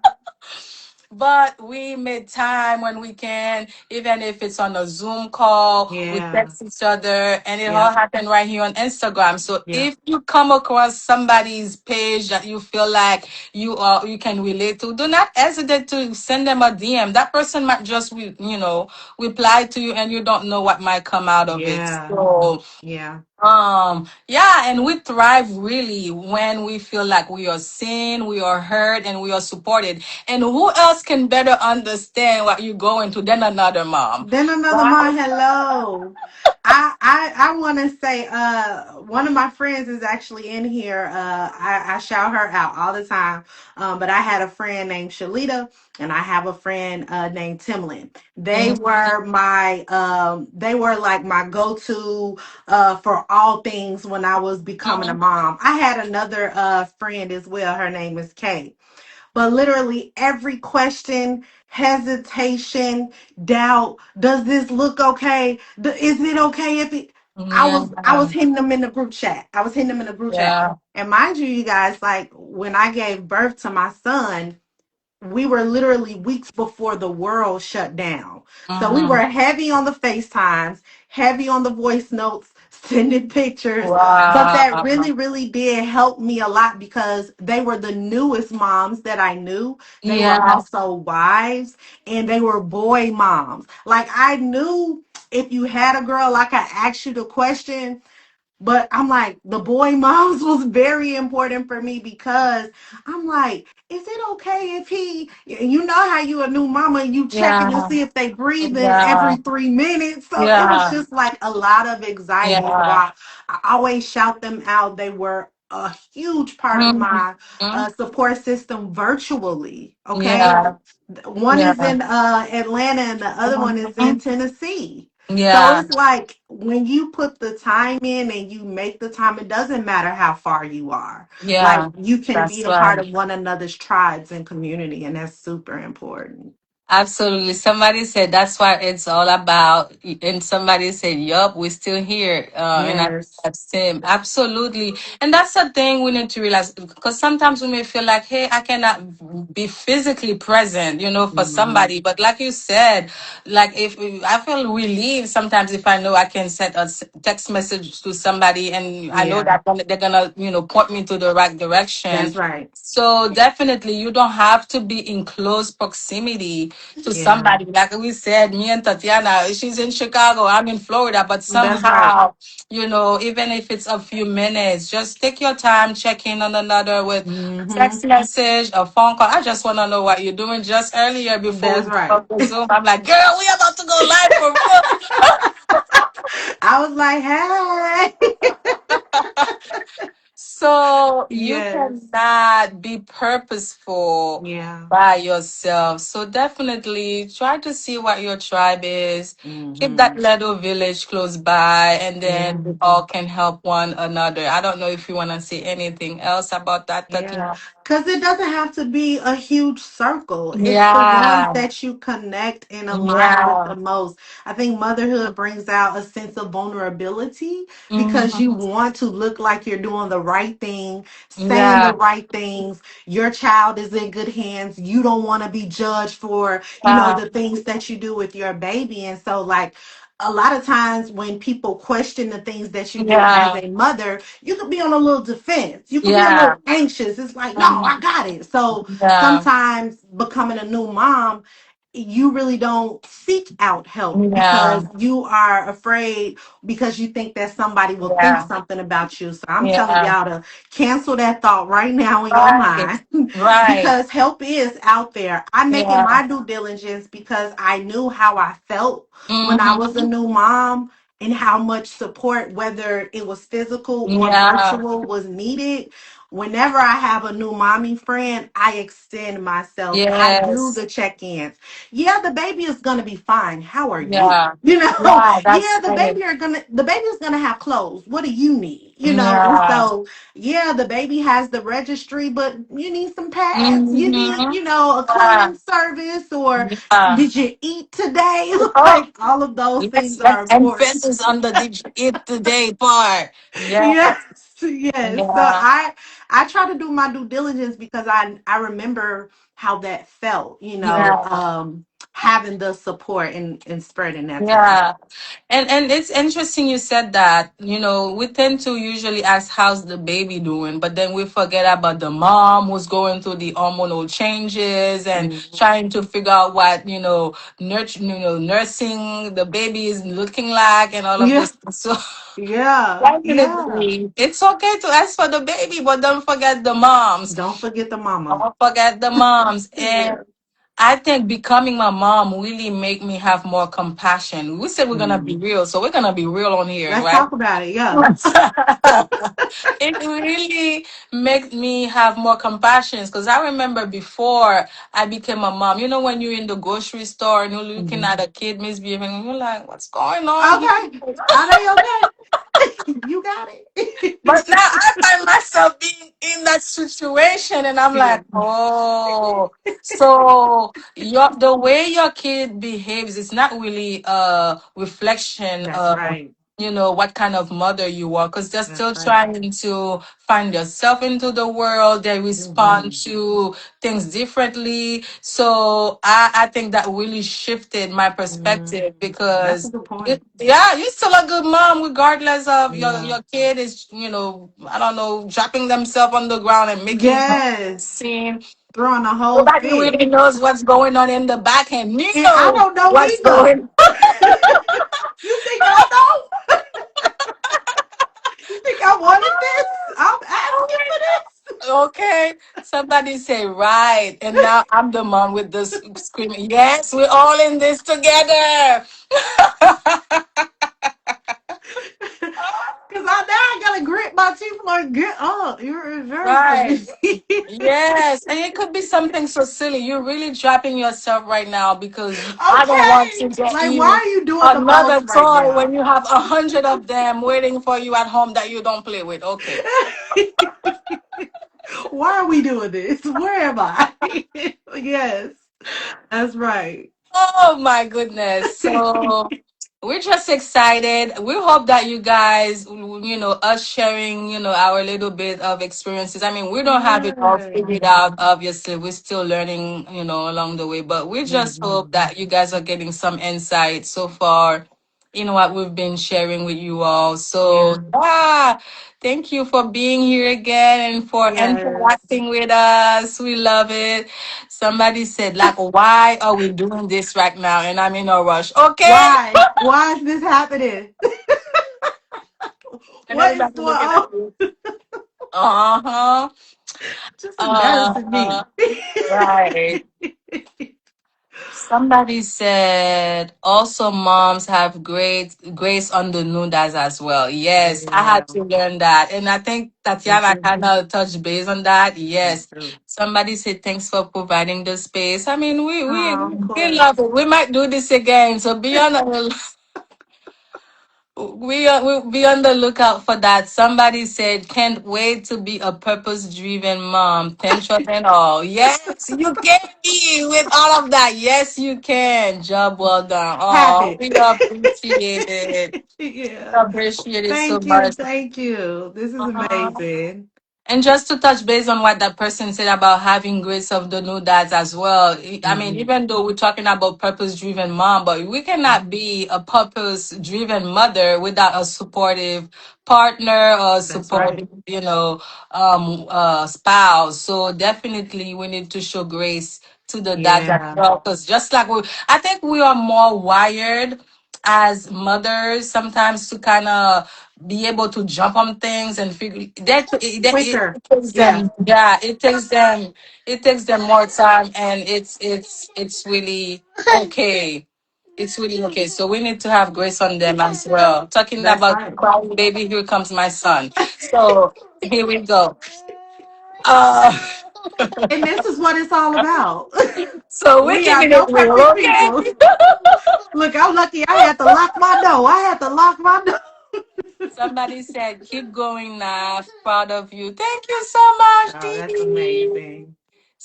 But we make time when we can, even if it's on a Zoom call, we Yeah. text each other, and it all Yep. happened right here on Instagram. So Yep. if you come across somebody's page that you feel like you can relate to, do not hesitate to send them a DM. That person might just reply to you, and you don't know what might come out of it. Yeah. So Yeah. yeah, and we thrive really when we feel like we are seen, we are heard, and we are supported. And who else can better understand what you're going through than another mom? Then another Right? one, hello. I want to say one of my friends is actually in here. I shout her out all the time. But I had a friend named Shalita and I have a friend named Timlin. Mhm. They were like my go-to for all things when I was becoming a Mhm. mom. I had another friend as well. Her name is Kay, but literally every question, hesitation, doubt, does this look okay? Is it okay if it Yeah, I was hitting them in the group chat. I was hitting them in the group chat. yeah. And mind you, you guys, like when I gave birth to my son, we were literally weeks before the world shut down. So we were Mhm. heavy on the FaceTimes, heavy on the voice notes, sending pictures. But that Wow. really did help me a lot because they were the newest moms that I knew. They were Yeah, also wives and they were boy moms. Like I knew if you had a girl, like I asked you the question, but I'm like, the boy moms was very important for me because I'm like, is it okay if you know how you a new mama and you checking to yeah, see if they breathing yeah, every 3 minutes? So it was yeah. just like a lot of anxiety. So Yeah. I always shout them out. They were a huge part of Mhm. my support system virtually. Okay. Yeah, One is yeah. in Atlanta and the other one is in Mhm. Tennessee. So Yeah, it's like when you put the time in and you make the time, it doesn't matter how far you are. Like yeah. you can be That's a part right. of one another's tribes and community, and that's super important. Absolutely. Somebody said that's what it's all about. And somebody said, yup, we're still here. And I Yes. that's same. Absolutely. And that's the thing we need to realize because sometimes we may feel like, hey, I cannot be physically present, for Hmm. somebody. But like you said, like if I feel relieved sometimes if I know I can send a text message to somebody and I know Yeah, that they're gonna, point me to the right that's direction. right. So definitely you don't have to be in close proximity to Yeah, somebody. Like we said, me and Tatiana, she's in Chicago, I'm in Florida, but that's right. somehow, even if it's a few minutes, just take your time, check in on another with Hmm. text message, a phone call. I just want to know what you're doing. Just earlier before we That's got right. off the Zoom, I'm like, girl, we about to go live for real. I was like, hey. So you Yes. cannot be purposeful Yeah. by yourself. So definitely try to see what your tribe is. Keep that Hmm. little village close by, and Yeah. then we all can help one another. I don't know if you want to say anything else about that, Yeah, Tatiana. because it doesn't have to be a huge circle. It's the ones Yeah, that you connect and align with yeah, the most. I think motherhood brings out a sense of vulnerability because you hmm, want to look like you're doing the right thing, saying the yeah, right things. Your child is in good hands. You don't want to be judged for, yeah, the things that you do with your baby. And so, like, a lot of times when people question the things that you do as yeah, a mother, you could be on a little defense. You could be a yeah, little anxious. It's like, no, I mhm, got it. So yeah, sometimes becoming a new mom, you really don't seek out help yeah, because you are afraid because you think that somebody will think yeah, something about you. So I'm telling yeah. y'all to cancel that thought right now in your Right, mind right. because help is out there. I'm making Yeah. my due diligence because I knew how I felt when I was a Mm-hmm. new mom and how much support, whether it was physical or Yeah. virtual, was needed. Whenever I have a new mommy friend, I extend myself. I do Yes. the check ins. Yeah, the baby is gonna be fine. How are you? Yeah. You know, Yeah. yeah, That's it. the baby's gonna have clothes. What do you need? And Yeah. so yeah, the baby has the registry, but you need some pads. You need, Mm-hmm. a Yeah. cleaning service, or Yeah. did you eat today? Oh, Like all of those yes. things are important. Emphasis on the did you eat today part. Yeah. Yes, yes. So Yeah. I try to do my due diligence because I remember how that felt, Yeah. having the support and spreading that to others. Yeah. And it's interesting you said that. We tend to usually ask how's the baby doing, but then we forget about the mom who's going through the hormonal changes and Mhm. trying to figure out what, nursing the baby is looking like and all of Yeah, this. So yeah, yeah. definitely it's okay to ask for the baby, but don't forget the moms. Don't forget the mama. Don't forget the moms. And Yeah. I think becoming my mom really make me have more compassion. We said we're gonna be Mhm. real, so we're gonna be real on here, Let's right? talk about it. Yeah. It really makes me have more compassion because I remember before I became a mom. When you're in the grocery store and you're looking Mhm. at a kid misbehaving, you're like, "What's going on here?" Okay. Are they okay? You got But now it. I find myself being in that situation and I'm Yeah. like, oh, so the way your kid behaves is not really a reflection That's of, right. what kind of mother you are, because they're That's still right. trying to find yourself into the world. They respond Hmm. to things differently. So I think that really shifted my Hmm. perspective That's a because good point. yeah, you're still a good mom, regardless of Yeah. your kid is, I don't know, dropping themselves on the ground and making a Yes. scene. Throwing a whole Nobody fit. really knows what's going on in the back end. You And I know don't know what's either. going. You think I know? You think I wanted this? I'm asking for this. Okay, somebody say right, and now I'm the mom with the screaming. Yes, we're all in this together. Cause now I gotta grit my teeth like get up. You're embarrassing Right. me. Yes, and it could be something so silly. You're really trapping yourself right now because I don't want Okay. to get Like why you are you doing the another most right toy when now? you have 100 of them waiting for you at home that you don't play with. Okay. Why are we doing this? Where am I? Yes. That's right. Oh my goodness. So we're just excited. We hope that you guys, us sharing, our little bit of experiences. I mean, we don't have it all Yeah. figured out, obviously. We're still learning, along the way, but we just hope Hmm. that you guys are getting some insight so far in what we've been sharing with you all. So, Yeah. thank you for being here again and for Yes. interacting with us. We love it. Somebody said, like, why are we doing this right now? And I'm in a rush. Okay. Why? Why is this happening? And What is everybody going looking at on? me. Uh-huh. Just embarrassing Uh, me. right. Somebody said also moms have great grace on the nudas as well. Yes, I Yeah. had to learn that. And I think Me Tatiana too. kind of touched base on that. Me Yes. too. Somebody said thanks for providing the space. I mean, Oh, of we love course. it. We might do this again. So be on the we'll be on the lookout for that. Somebody said, "Can't wait to be a purpose-driven mom, pension and all." Yes, you can be with all of that. Yes, you can. Job well done. Have Oh, it. we appreciate it. We Yeah. appreciate it so Thank you. much. Thank you. This is Uh-huh. amazing. And just to touch base on what that person said about having grace of the new dads as well. I mean, Mhm. even though we're talking about purpose driven mom, but we cannot be a purpose driven mother without a supportive partner or That's right. supportive, spouse. So definitely we need to show grace to the dads as Yeah. well. Because just like I think we are more wired as mothers sometimes to kind of be able to jump on things and figure that Quicker. it takes Yeah. them, yeah, it takes them more time, and it's really okay. It's really okay. So we need to have grace on them as well. Talking That's about right. crying baby, here comes my son. So here we go. uh And this is what it's all about. so we're We are keeping no it real, perfect okay? people. Look, I'm lucky I had to lock my door. I had to lock my door. Somebody said, keep going, Naf. Proud of you. Thank you so much, Oh, Dee that's Dee. amazing.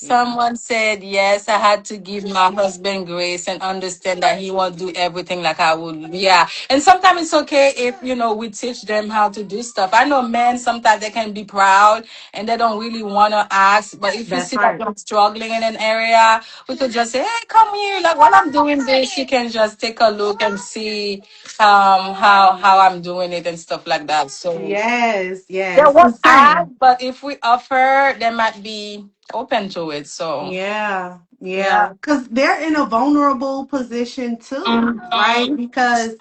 Yeah. Someone said, yes, I had to give my husband grace and understand that he won't do everything like I would. Yeah. And sometimes it's okay if, we teach them how to do stuff. I know men, sometimes they can be proud and they don't really want to ask. But if you That's see that right. you're struggling in an area, we could just say, hey, come here. Like while I'm doing this, you can just take a look and see how I'm doing it and stuff like that. So Yes, they yes. The won't ask, same. but if we offer, they might be open to it. So Yeah, yeah. yeah. Because they're in a vulnerable position too, right? Mhm. Because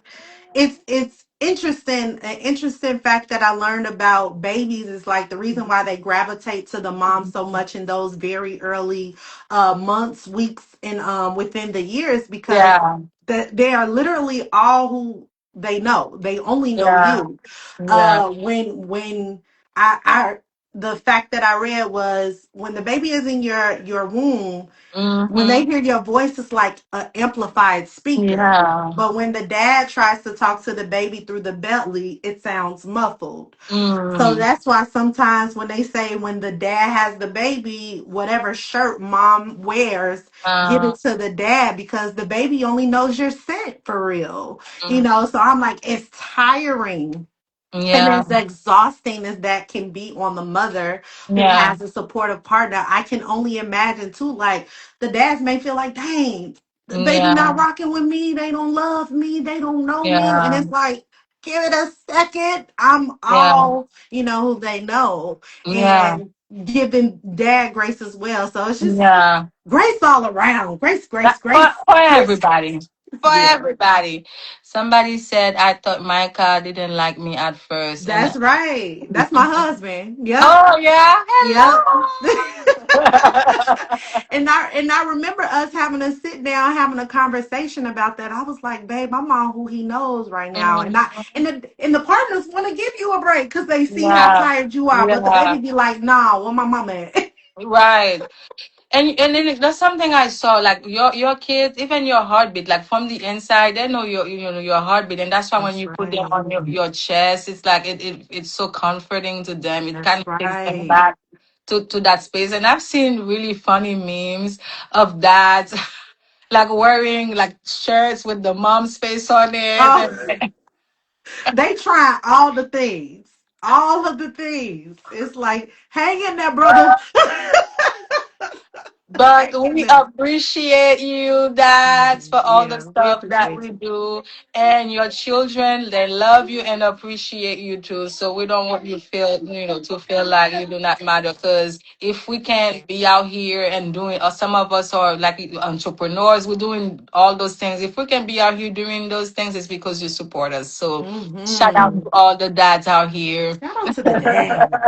it's interesting. An interesting fact that I learned about babies is like the reason why they gravitate to the mom so much in those very early months, weeks, and within the years because Yeah. they are literally all who they know. They only know Yeah. you. Yeah. When I the fact that I read was when the baby is in your womb, when they Mm-hmm. hear your voice, it's like an amplified speaker. Yeah. But when the dad tries to talk to the baby through the belly, it sounds muffled. So Mm. that's why sometimes when they say when the dad has the baby, whatever shirt mom wears, give Uh, it to the dad because the baby only knows your scent for real. mm. So I'm like, it's tiring and Yeah. as exhausting as that can be on the mother who Yeah. has a supportive partner, I can only imagine too. Like the dads may feel like, dang, the baby not Yeah. rocking with me. They don't love me. They don't know me. And Yeah. it's like, give it a second. I'm Yeah. all, who they know. Yeah. And giving dad grace as well. So it's just Yeah. grace all around. Grace, grace, For, grace. for everybody. For Yeah. everybody. Somebody said I thought Micah didn't like me at first. And That's right. That's my husband. Yep. oh yeah. Yep. Hello. And I remember us having to sit down having a conversation about that. I was like, babe, I'm on who he knows right now. And I Mhm. and the partners want to give you a break because they see how Yeah. tired you are. But the baby Yeah. be like, nah, where my mama at? Right. And then that's something I saw, like your kids, even your heartbeat, like from the inside, they know your heartbeat, and that's why when That's you put them right. on your chest, it's like it's so comforting to them. It kind That's of takes them right. back. to that space. And I've seen really funny memes of dads like wearing like shirts with the mom's face on it. Oh, they try all the things. All of the things. It's like, hang in there, brother. But Hang in we there. appreciate you, dads, for all the Yeah, we stuff that appreciate we you. do. And your children, they love you and appreciate you too. So we don't want you feel, to feel like you do not matter. Because if we can't be out here and doing, or some of us are like entrepreneurs, we're doing all those things. If we can be out here doing those things, it's because you support us. So shout out Hmm. to all the dads out here. Shout out to the dads,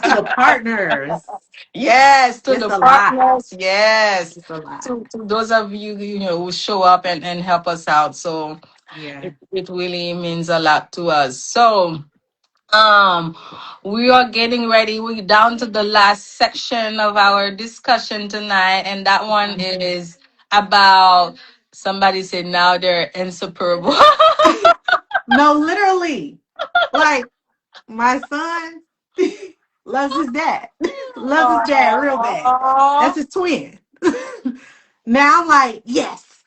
to the partners. Yes, to It's the a lot. partners. Yes, It's a lot. to those of you who show up and help us out. So Yeah. it really means a lot to us. So um, we are getting ready. We're down to the last section of our discussion tonight, and that one is about somebody said now they're inseparable. No, literally. Like my son loves his dad. Loves his dad real bad. That's Aww. his twin. Now I'm like, yes,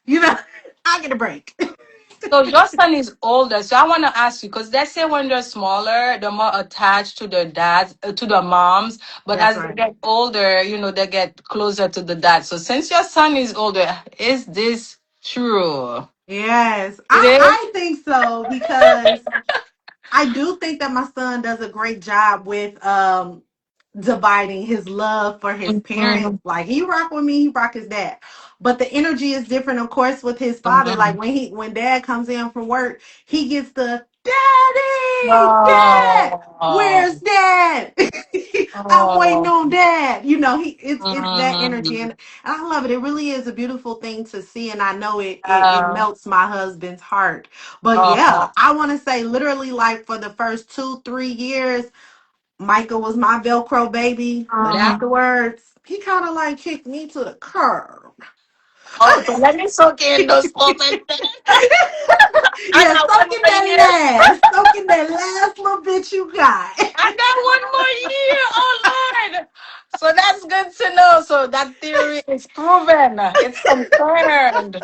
I get a break. So your son is older. So I want to ask you, because they say when they're smaller, they're more attached to their dads, to the moms. But That's as they right. get older, they get closer to the dad. So since your son is older, is this true? Yes, It is. I think so because I do think that my son does a great job with dividing his love for his parents. Mm-hmm. Like he rock with me, he rock his dad. But the energy is different, of course, with his father. Like when dad comes in from work, he gets the daddy, dad, Oh. where's dad? I'm waiting Oh. on dad. It's that energy, Mm-hmm. and I love it. It really is a beautiful thing to see, and I know it Yeah. melts my husband's heart. But yeah, Oh. I want to say literally like for the first 2-3 years, Michael was my Velcro baby, but Mhm. afterwards, he kind of like kicked me to the curb. Oh, so let me soak in those moments. I Yeah, got one soak in more that year. last, soak in that last little bit you got. I got one more year. Oh Lord. So that's good to know. So that theory is proven. It's confirmed.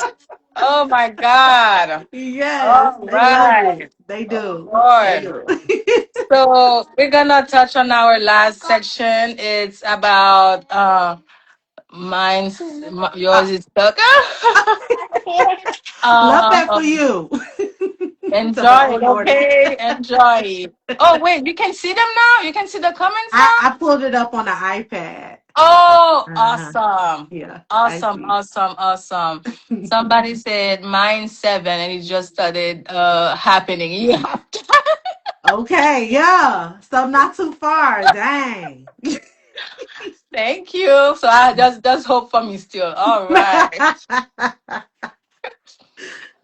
Oh my God. Yes, All they love it. right. They Oh do. They Lord. do. So we're gonna touch on our last section. It's about mine's yours is stuck. Love that for um you. To the Enjoy it, older order. okay? Enjoy it. Oh wait, you can see them now? You can see the comments now? I pulled it up on the iPad. Oh, Uh-huh. awesome. Yeah, I Awesome, see. awesome, awesome. Somebody said mine 7 and it just started happening. Yeah. Okay, yeah. So not too far. Dang. Thank you. So I just hope for me still. All right.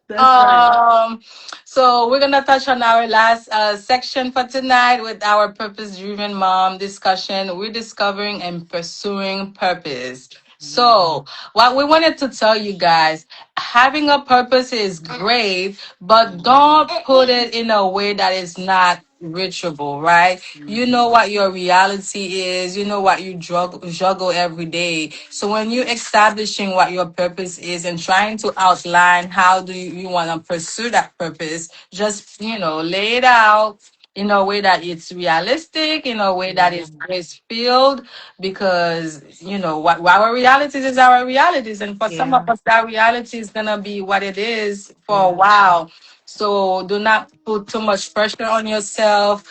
That's right. Um, so we're gonna touch on our last section for tonight with our purpose-driven mom discussion. We're discovering and pursuing purpose. So, what we wanted to tell you guys, having a purpose is great, but don't put it in a way that is not reachable, right? You know Mhm. what your reality is, you know what you juggle every day. So when you're establishing what your purpose is and trying to outline how do you want to pursue that purpose, just lay it out in a way that it's realistic, in a way that Yeah, is grace filled, because what our realities is our realities, and for some yeah, of us that reality is gonna be what it is for a yeah, while. So do not put too much pressure on yourself.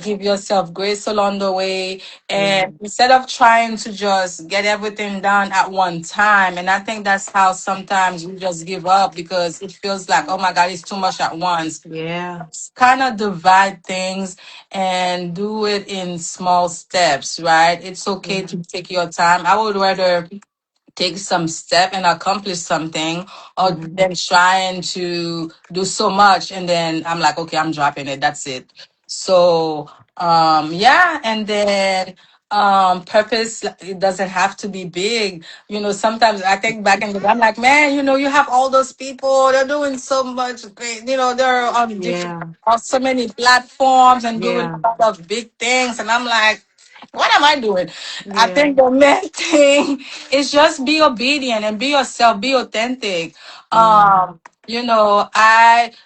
Give yourself grace along the way. yeah, And instead of trying to just get everything done at one time, and I think that's how sometimes we just give up because it feels like, oh my God, it's too much at once. yeah. Kind of divide things and do it in small steps, right? It's okay Yeah. to take your time. I would rather take some step and accomplish something or Mhm. than trying to do so much and then I'm like, okay, I'm dropping it, that's it. So yeah, and then purpose, it doesn't have to be big. Sometimes I think back in the day, I'm like, man, you have all those people, they're doing so much great, they're on different Yeah, on so many platforms and doing yeah. a lot of big things, and I'm like, What am I doing? I Yeah. think the main thing is just be obedient and be yourself, be authentic. Yeah.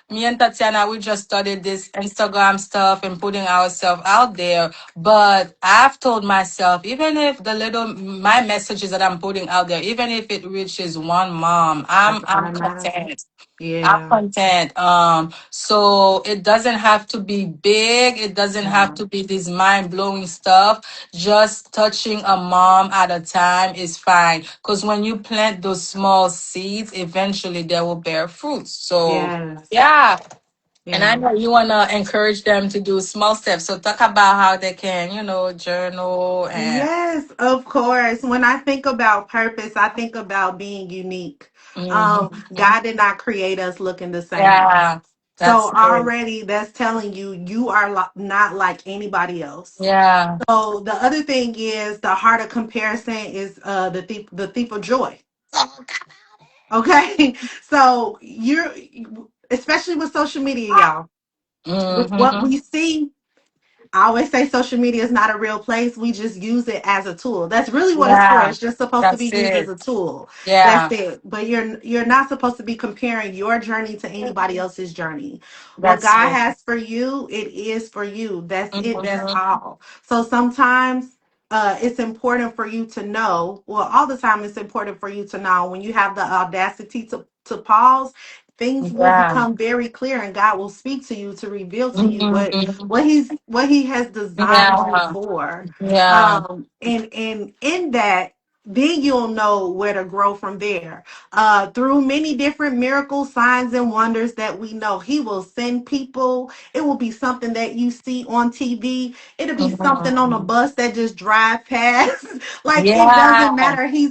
Me and Tatiana, we just started this Instagram stuff and putting ourselves out there. But I've told myself, even if my messages that I'm putting out there, even if it reaches one mom, That's all I'm that matters. content. I'm Yeah. content. So it doesn't have to be big. It doesn't have Yeah. to be this mind blowing stuff. Just touching a mom at a time is fine. Because when you plant those small seeds, eventually they will bear fruits. So Yes. yeah. And I Yeah. know you wanna encourage them to do small steps. So talk about how they can, journal and Yes, of course. When I think about purpose, I think about being unique. Mhm. God did not create us looking the same. Yeah, So that's it. already that's telling you you are not like anybody else. Yeah. So the other thing is the heart of comparison is the thief of joy. Okay, so you're especially with social media, y'all. With what Mm-hmm. we see, I always say social media is not a real place. We just use it as a tool. That's really what it's for. Yeah, It's just supposed to be that's used as it. a tool. That's Yeah, it. But you're not supposed to be comparing your journey to anybody else's journey. What that's God it. has for you, it is for you. That's it. That's Mm-hmm. all. So sometimes it's important for you to know. Well, all the time it's important for you to know when you have the audacity to pause. Things will Yeah. become very clear, and God will speak to you to reveal to you Mm-hmm. what he has designed you Yeah, for. yeah, And in that, then you'll know where to grow from there. Through many different miracles, signs, and wonders that we know, he will send people. It will be something that you see on TV. It'll be something on a mm-hmm. bus that just drive past. Like it doesn't Yeah, matter. He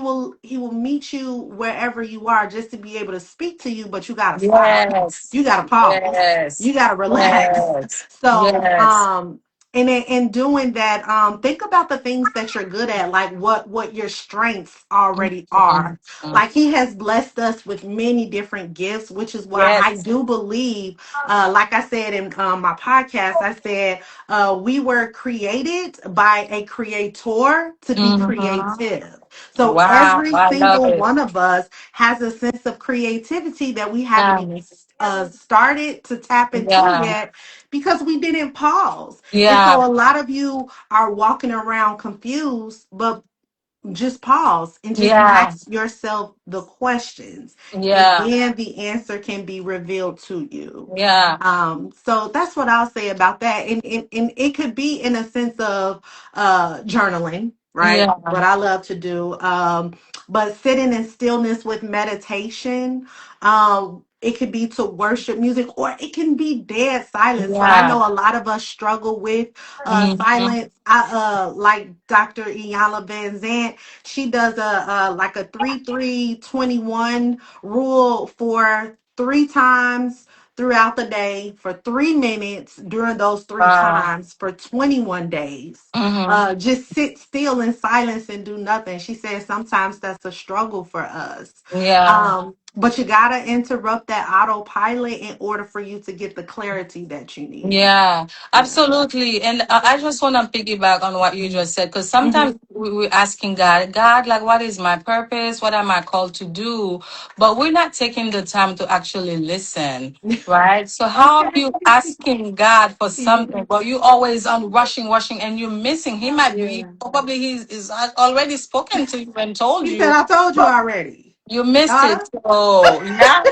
will meet you wherever you are just to be able to speak to you, but you gotta stop. yes, You gotta pause. yes, You gotta relax. yes, So, yes. and in doing that, think about the things that you're good at, like what your strengths already are. Mm-hmm. Like he has blessed us with many different gifts, which is why I Yes. do believe, like I said in my podcast, I said we were created by a creator to be Mm-hmm. creative. So Wow, every I love single it. one of us has a sense of creativity that we haven't Yeah, even started to tap into yeah, yet because we didn't pause. And yeah, so a lot of you are walking around confused, but just pause and just yeah, ask yourself the questions, and yeah, then the answer can be revealed to you. yeah, So that's what I'll say about that. And it could be in a sense of journaling, right? yeah, What I love to do. But sitting in stillness with meditation. It could be to worship music, or it can be dead silence. What I yeah. know a lot of us struggle with Mm-hmm. silence. I like Dr. Iyanla Van Zant. She does a like a 3-3-21 rule for 3 times throughout the day for 3 minutes during those three Wow. times for 21 days. Mm-hmm. Just sit still in silence and do nothing. She says sometimes that's a struggle for us. Yeah. But you gotta interrupt that autopilot in order for you to get the clarity that you need. Yeah, Yeah. absolutely. And I just want to piggyback on what you just said, because Hmm. sometimes we're asking God, like, what is my purpose? What am I called to do? But we're not taking the time to actually listen, right? So how are Okay. you asking God for Yeah. something, but you always on rushing, and you're missing? He might be, Yeah. probably he's already spoken to you and told He said, you. I told you already. You missed Huh? it. So yeah.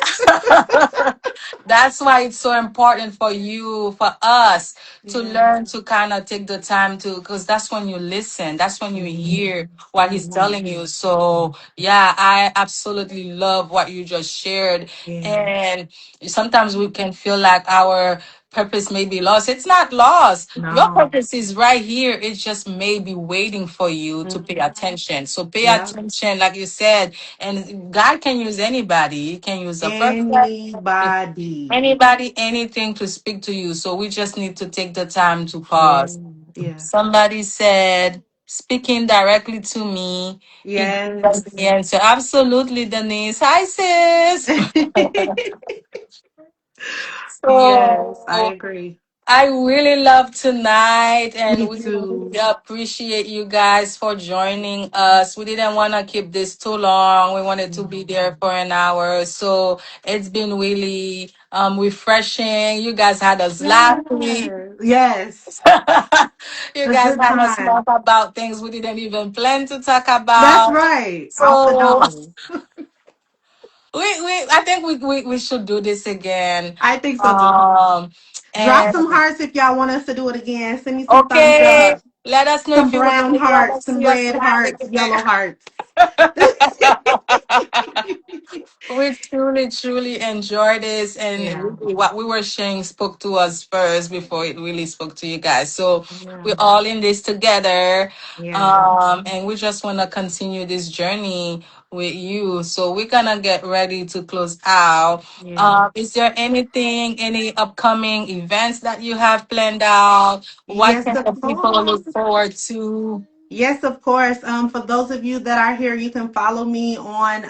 That's why it's so important for you, for us to Yeah. learn to kind of take the time to, because that's when you listen. That's when you hear what he's Mm-hmm. telling you. So yeah, I absolutely love what you just shared. Yeah. And sometimes we can feel like our purpose may be lost. It's not lost. Your No. purpose is right here. It just may be waiting for you to pay Mhm. attention. So pay Yeah. attention, like you said, and God can use anybody. He can use a person, Anybody. anybody, anything to speak to you. So we just need to take the time to Yeah. pause. Yeah. Somebody said, speaking directly to me, he gave us the Yes. answer. Absolutely, Denise. Hi, sis. Yes, I So agree. I really love tonight, and Me we really too. appreciate you guys for joining us. We didn't want to keep this too long. We wanted to be there for an hour. So it's been really refreshing. You guys had us laughing. Yes. Yes. You A guys good had us laugh time. about things we didn't even plan to talk That's about. right. Off the So dome. I think we should do this again. I think so too. Um Drop and some hearts if y'all want us to do it again. Send me some thumbs okay, up. let us know Some if you want brown if you want hearts, to some see us red live hearts, again. yellow hearts. We truly, truly enjoyed this, and Yeah. really what we were sharing spoke to us first before it really spoke to you guys. So we're Yeah. all in this together, Yeah. and we just want to continue this journey with you. So we're gonna get ready to close out. Yeah. Is there anything, any upcoming events that you have planned out? What Yes, can of the people course. look forward to? Yes, of course. For those of you that are here, you can follow me on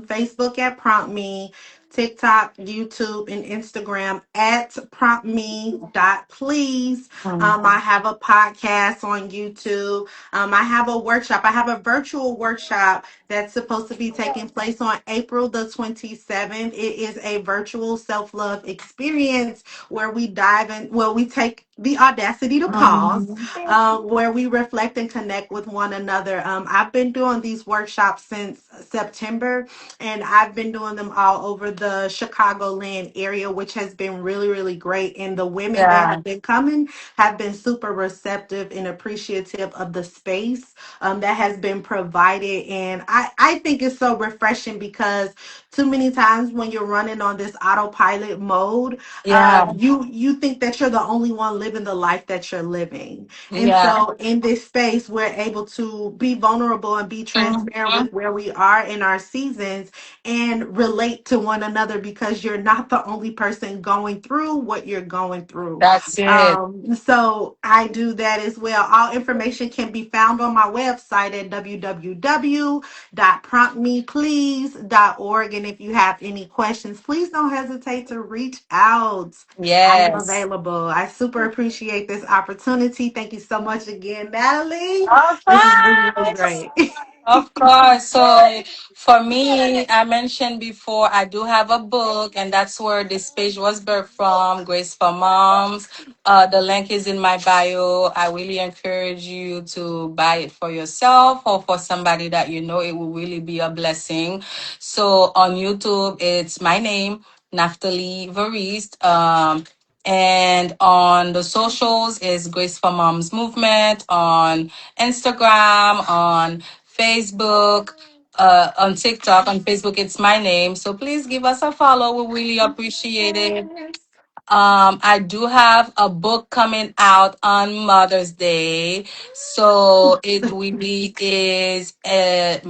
Facebook at Prompt Me, TikTok, YouTube, and Instagram at Prompt Me dot please. I have a podcast on YouTube. I have a workshop. I have a virtual workshop that's supposed to be taking place on April the 27th. It is a virtual self-love experience where we dive in, well, we take the audacity to pause, Mhm. where we reflect and connect with one another. I've been doing these workshops since September, and I've been doing them all over the Chicagoland area, which has been really, really great. And the women that Yeah, have been coming have been super receptive and appreciative of the space that has been provided. And I think it's so refreshing because too many times when you're running on this autopilot mode, yeah, you think that you're the only one living the life that you're living. And yeah. so in this space, we're able to be vulnerable and be transparent Mhm. with where we are in our seasons and relate to one another because you're not the only person going through what you're going through. That's it. So I do that as well. All information can be found on my website at www.promptmeplease.org. And if you have any questions, please don't hesitate to reach out. I am Yes. available. I super appreciate this opportunity. Thank you so much again, Natalie. Of This is really, really course. great. Of course. So for me, I mentioned before, I do have a book, and that's where this page was birthed from, Grace for Moms. The link is in my bio. I really encourage you to buy it for yourself or for somebody that you know. It will really be a blessing. So on YouTube, it's my name, Naftali Varist. And on the socials is Grace for Moms Movement on Instagram, on Facebook, on TikTok, on Facebook, it's my name. So please give us a follow. We really appreciate it. Yes. I do have a book coming out on Mother's Day. So it really is where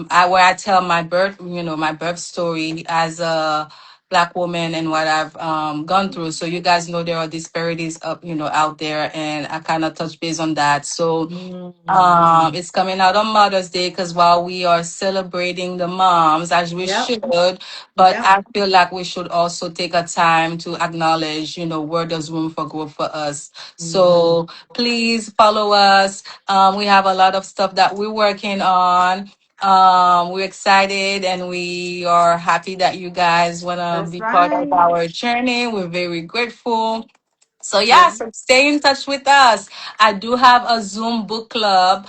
I tell my birth, my birth story as a Black woman and what I've gone through. So you guys know there are disparities up, out there, and I kind of touch base on that. So Mm. it's coming out on Mother's Day because while we are celebrating the moms, as we Yep. should, but Yep. I feel like we should also take a time to acknowledge, where there's room for growth for us. Mhm. So please follow us. We have a lot of stuff that we're working on. We're excited and we are happy that you guys want to That's be part of right. our journey. We're very grateful. So yeah, Yeah. so stay in touch with us. I do have a Zoom book club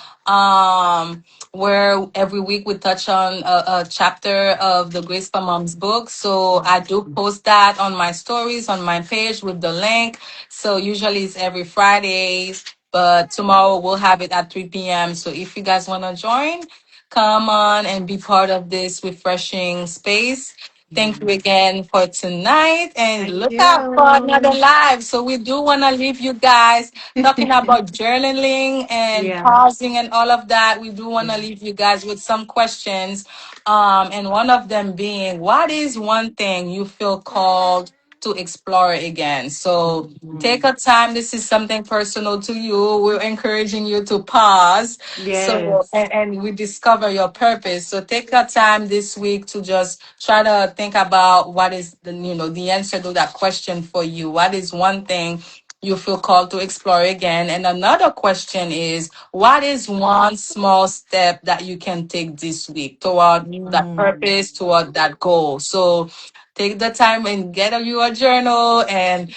where every week we touch on a chapter of the Grace for Moms book. So I do post that on my stories on my page with the link. So usually it's every Fridays, but tomorrow we'll have it at 3 p.m. So if you guys want to join, come on and be part of this refreshing space. Thank you again for tonight and Thank look out for another you. live. So we do want to leave you guys talking about journaling and Yeah. pausing and all of that. We do want to leave you guys with some questions. And one of them being, what is one thing you feel called to explore again? So take Mhm. a time. This is something personal to you. We're encouraging you to pause so Yes. and we discover your purpose. So take a time this week to just try to think about what is the answer to that question for you. What is one thing you feel called to explore again. And another question is, what is one small step that you can take this week toward that Mm, purpose, toward that goal? So take the time and get you a journal and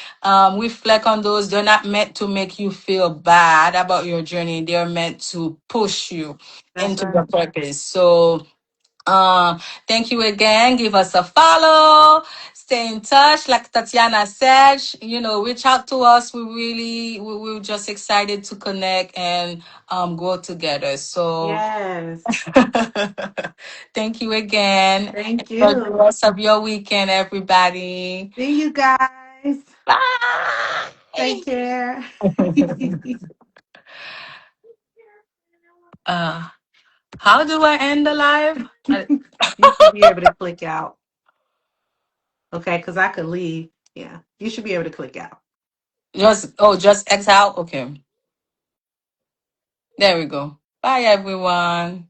reflect on those. They're not meant to make you feel bad about your journey. They're meant to push you that's into right. your purpose. So thank you again. Give us a follow. Stay in touch. Like Tatiana said, reach out to us. We're just excited to connect and grow together. So Yes. thank you again. Thank Enjoy the you. rest of your weekend, everybody. See you guys. Bye. Take care. uh, how do I end the live? You should be able to click out. Okay, because I could leave. Yeah. You should be able to click out. Just X out. Okay, there we go. Bye, everyone.